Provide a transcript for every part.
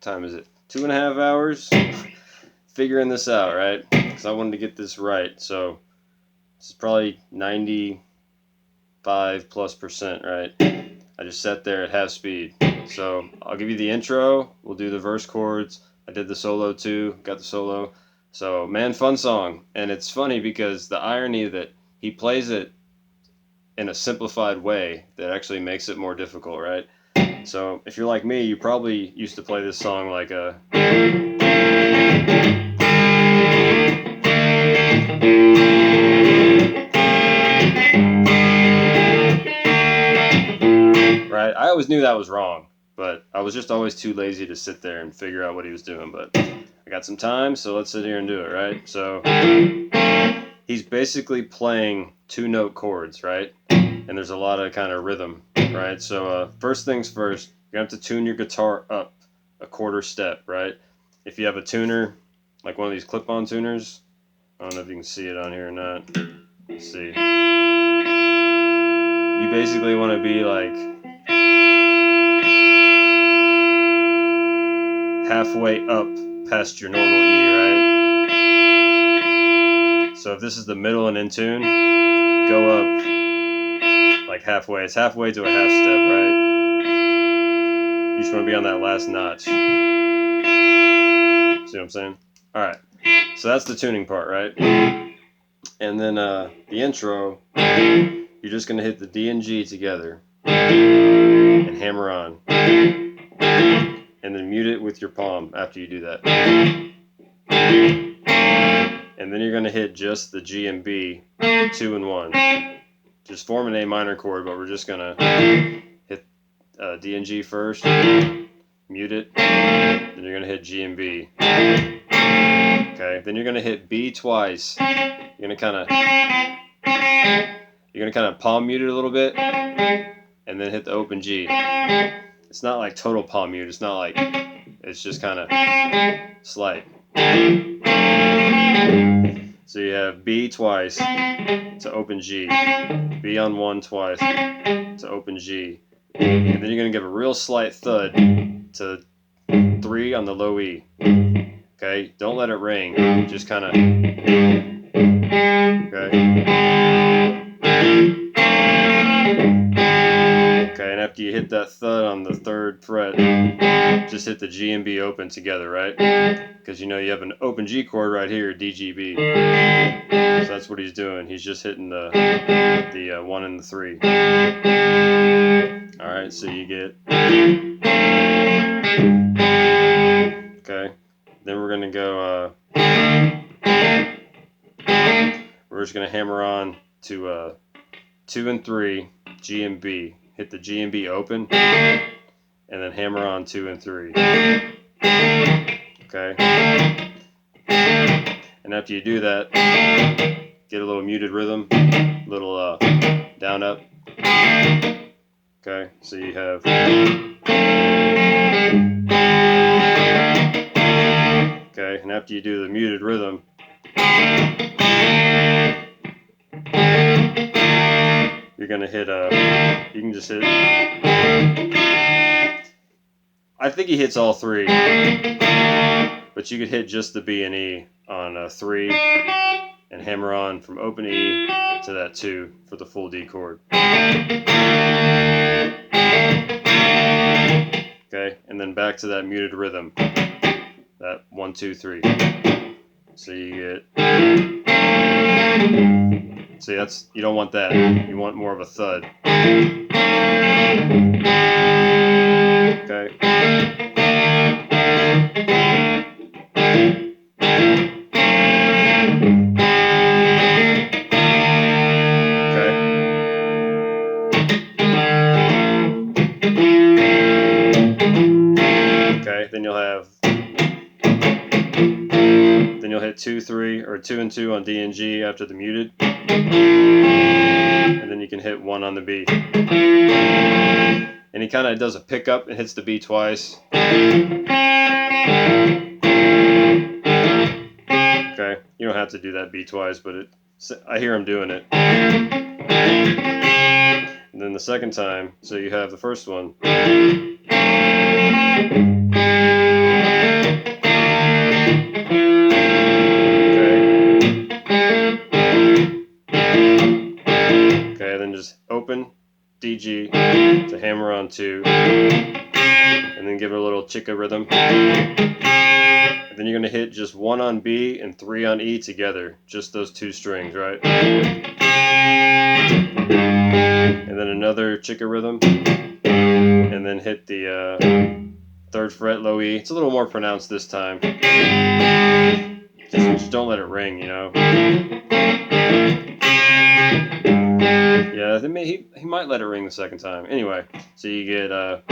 time is it? 2.5 hours figuring this out, right? Because I wanted to get this right. So this is probably 95+%, right? I just sat there at half speed. So I'll give you the intro. We'll do the verse chords. I did the solo too. Got the solo. So man, fun song. And it's funny because the irony that he plays it in a simplified way that actually makes it more difficult, right? So if you're like me, you probably used to play this song like a... Right? I always knew that was wrong, but I was just always too lazy to sit there and figure out what he was doing. But I got some time, so let's sit here and do it, right? So he's basically playing 2-note chords, right? And there's a lot of kind of rhythm, right? So first things first, you have to tune your guitar up a quarter step, right? If you have a tuner, like one of these clip-on tuners, I don't know if you can see it on here or not. Let's see. You basically want to be like halfway up past your normal E, right? So if this is the middle and in tune, go up like halfway. It's halfway to a half step, right? You just want to be on that last notch. See what I'm saying? Alright, so that's the tuning part, right? And then the intro, you're just going to hit the D and G together and hammer on. And then mute it with your palm after you do that. And then you're going to hit just the G and B 2 and 1. Just form an A minor chord, but we're just going to hit D and G first, mute it, then you're going to hit G and B. Okay, then you're going to hit B twice. You're going to kind of palm mute it a little bit, and then hit the open G. It's not like total palm mute. It's not like, it's just kind of slight. So you have B twice to open G, B on 1 twice to open G, and then you're going to give a real slight thud to 3 on the low E. Okay, don't let it ring, just kind of, okay. Okay, and after you hit that thud on the 3rd fret, just hit the G and B open together, right? Because you know you have an open G chord right here, D, G, B. So that's what he's doing. He's just hitting the 1 and the 3. Alright, so you get... Okay, then we're going to go... we're just going to hammer on to 2 and 3, G and B. Hit the G and B open, and then hammer on 2 and 3. Okay? And after you do that, get a little muted rhythm, little down up. Okay, so you have... Okay, and after you do the muted rhythm, you're going to hit you can just hit... I think he hits all 3, but you could hit just the B and E on 3 and hammer on from open E to that 2 for the full D chord. Okay, and then back to that muted rhythm, that 1, 2, 3. So you get... See, that's, you don't want that. You want more of a thud. Okay. Okay, then you'll hit 2, 3, or 2 and 2 on D and G after the muted, and then you can hit 1 on the B. And he kind of does a pickup and hits the B twice. Okay, you don't have to do that B twice, but I hear him doing it. And then the second time, so you have the first one. D, G to hammer on 2, and then give it a little chicka rhythm. And then you're going to hit just 1 on B and 3 on E together, just those 2 strings, right? And then another chicka rhythm, and then hit the 3rd fret low E. It's a little more pronounced this time. Just don't let it ring, you know. Yeah, he might let it ring the 2nd time. Anyway, so you get and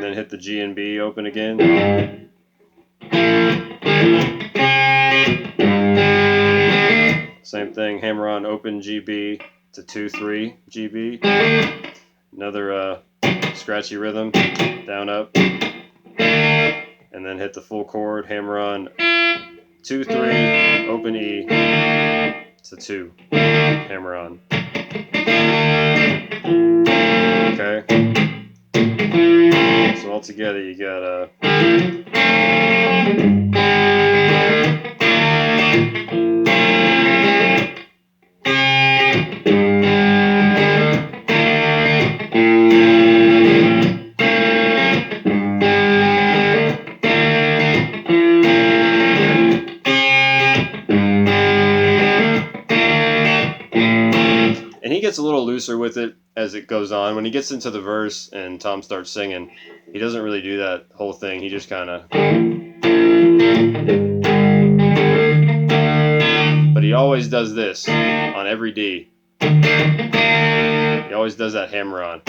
then hit the G and B open again. Same thing, hammer on open GB to 2-3 GB. Another scratchy rhythm, down up, and then hit the full chord, hammer on 2-3 open E to 2, hammer on. Okay. So all together you got and he gets a little looser with it as it goes on. When he gets into the verse and Tom starts singing, he doesn't really do that whole thing. He just kind of... But he always does this on every D. He always does that hammer on.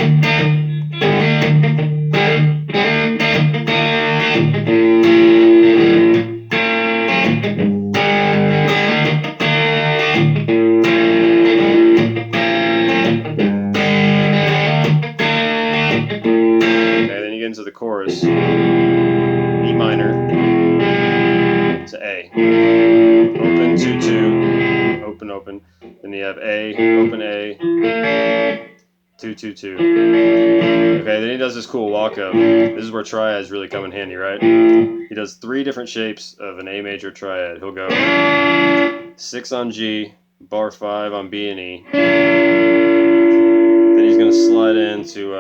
Into the chorus, E minor to A, open 2-2, open open, then you have A, open A, 2-2-2. Okay, then he does this cool walk up. This is where triads really come in handy, right? He does 3 different shapes of an A major triad. He'll go 6 on G, bar 5 on B and E. Then he's going to slide into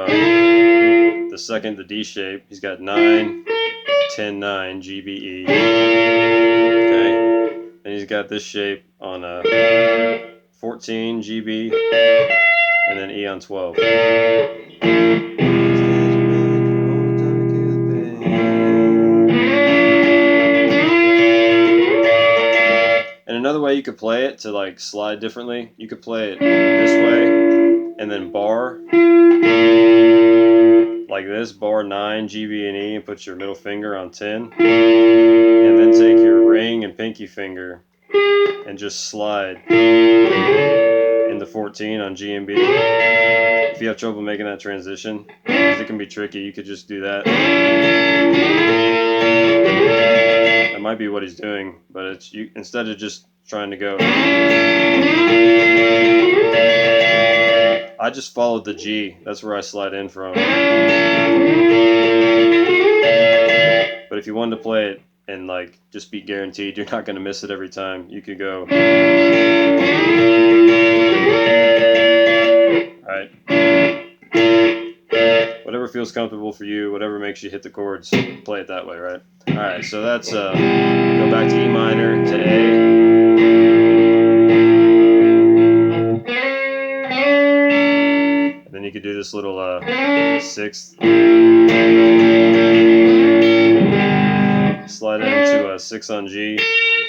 the 2nd, the D shape. He's got 9, 10, 9, G, B, E. Okay. And he's got this shape on 14, G, B, and then E on 12. And another way you could play it to like slide differently, you could play it this way and then bar like this, bar 9, G, B, and E, and put your middle finger on 10, and then take your ring and pinky finger and just slide into 14 on G and B. If you have trouble making that transition, because it can be tricky, you could just do that. That might be what he's doing, but it's you instead of just trying to go. I just followed the G. That's where I slide in from. But if you wanted to play it and like just be guaranteed you're not going to miss it every time, you could go. Alright. Whatever feels comfortable for you, whatever makes you hit the chords, play it that way, right? Alright, so that's go back to E minor to A. Then you could do this little 6th, slide into a 6 on G,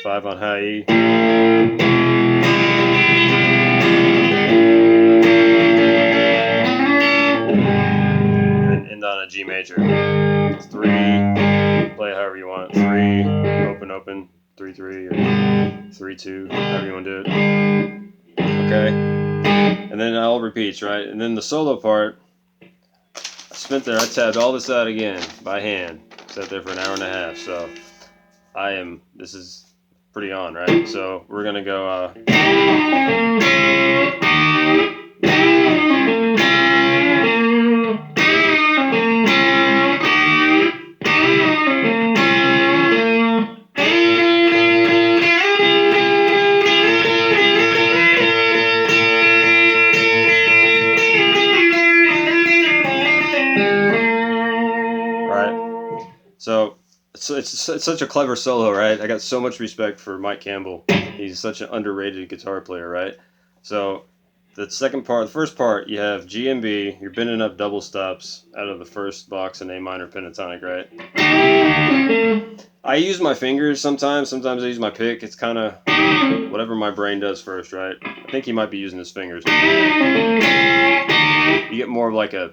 5 on high E, and end on a G major. 3, play it however you want. 3, open open, 3-3 or 3-2, however you want to do it. Okay. And then it all repeats, right? And then the solo part, I tabbed all this out again by hand. Sat there for an hour and a half, so this is pretty on, right? So we're gonna go, it's such a clever solo, right? I got so much respect for Mike Campbell. He's such an underrated guitar player, right? So the first part, you have G and B. You're bending up double stops out of the first box in A minor pentatonic, right? I use my fingers sometimes. Sometimes I use my pick. It's kind of whatever my brain does first, right? I think he might be using his fingers. You get more of like a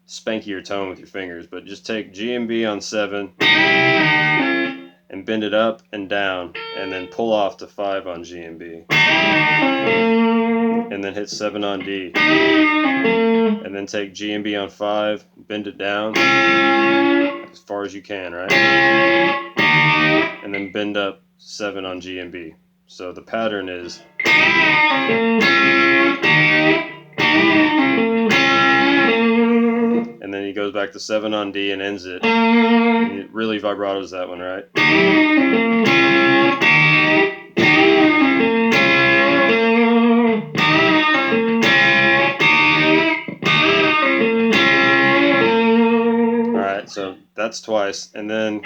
spankier tone with your fingers, but just take G and B on 7 and bend it up and down, and then pull off to 5 on G and B, and then hit 7 on D, and then take G and B on 5, bend it down as far as you can, right? And then bend up 7 on G and B. So the pattern is and then he goes back to 7 on D and ends it. And it really vibratos that one, right? Alright, so that's twice. And then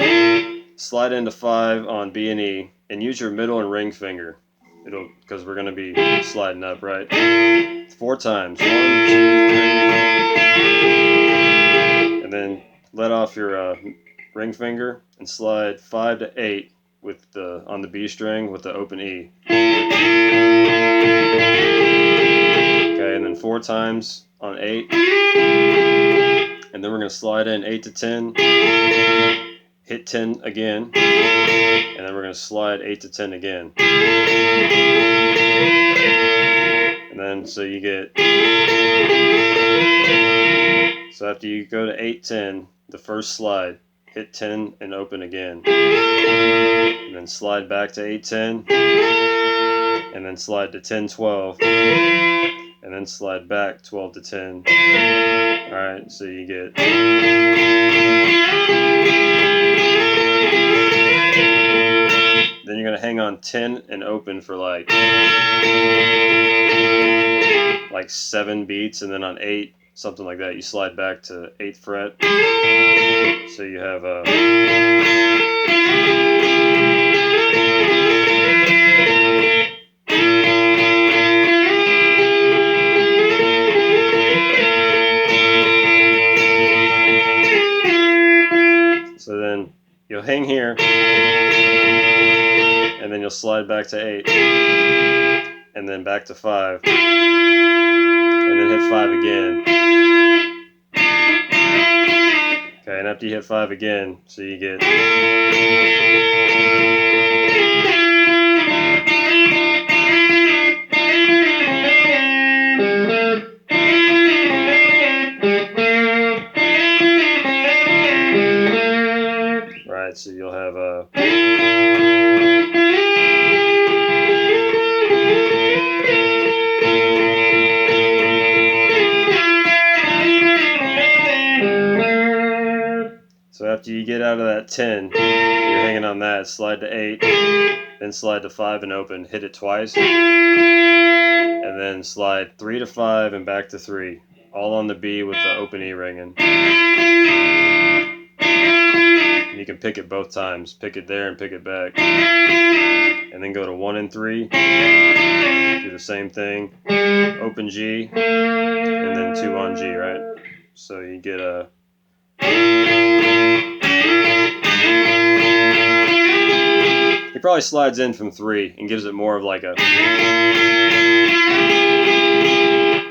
slide into 5 on B and E and use your middle and ring finger. Because we're going to be sliding up, right? 4 times. 1, 2, 3. And then let off your ring finger and slide 5 to 8 on the B string with the open E. Okay, and then 4 times on 8. And then we're going to slide in 8 to 10, hit 10 again, and then we're going to slide 8 to 10 again. And then so you get, so after you go to 8, 10, the first slide, hit 10 and open again. And then slide back to 8, 10, and then slide to 10, 12, and then slide back 12 to 10. Alright, so you get, then you're going to hang on 10 and open for like 7 beats, and then on 8, something like that, you slide back to 8th fret. So you have a so then you'll hang here, and then you'll slide back to 8, and then back to 5, and then hit 5 again. Okay, and after you hit 5 again, so you get, right, so you'll have a, so after you get out of that 10, you're hanging on that, slide to 8, then slide to 5 and open, hit it twice, and then slide 3 to 5 and back to 3, all on the B with the open E ringing. And you can pick it both times, pick it there and pick it back, and then go to 1 and 3, do the same thing, open G, and then 2 on G, right? So you get a, he probably slides in from 3 and gives it more of like a,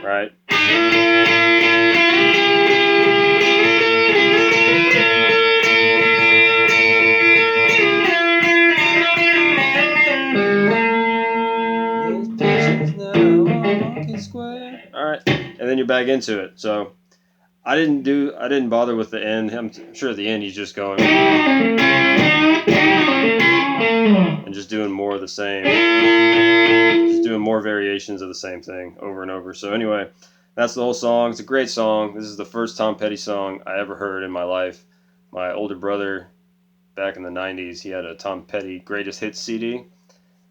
right? Alright, and then you're back into it. So I didn't bother with the end. I'm sure at the end he's just going and just doing more of the same. Just doing more variations of the same thing over and over. So anyway, that's the whole song. It's a great song. This is the first Tom Petty song I ever heard in my life. My older brother, back in the 90s, he had a Tom Petty Greatest Hits CD.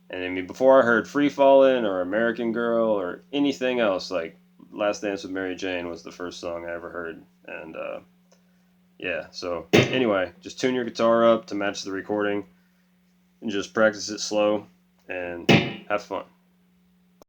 And I mean, before I heard Free Fallin' or American Girl or anything else, like Last Dance with Mary Jane was the first song I ever heard. And yeah, so anyway, just tune your guitar up to match the recording and just practice it slow and have fun.